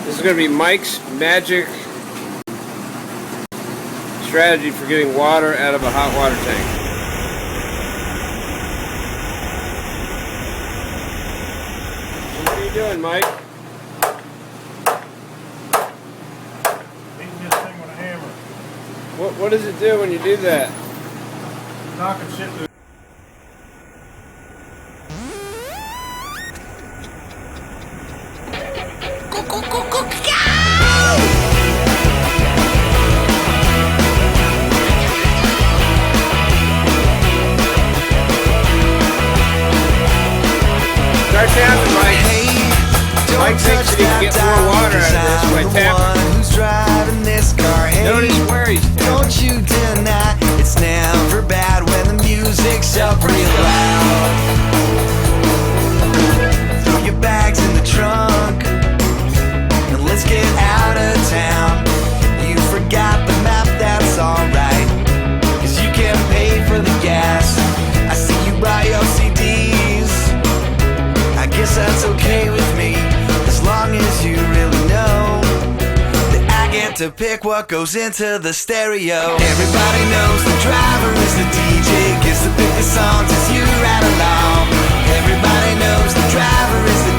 This is going to be Mike's magic strategy for getting water out of a hot water tank. What are you doing, Mike? Beating this thing with a hammer. What does it do when you do that? Knocking shit loose. Start tapping, Mike. Mike thinks that he can get more water out of this by tapping. Notice where he's tapping. Don't you deny it's never bad when the music's up real loud. Throw your bags in the trunk and let's get out of town. You forgot the map, that's alright, 'cause you can pay for the gas. I see you buy your CDs. I guess that's okay with me, as long as you really know that I get to pick what goes into the stereo. Everybody knows the driver is the DJ, gets to pick the songs as you ride along. Everybody knows the driver is the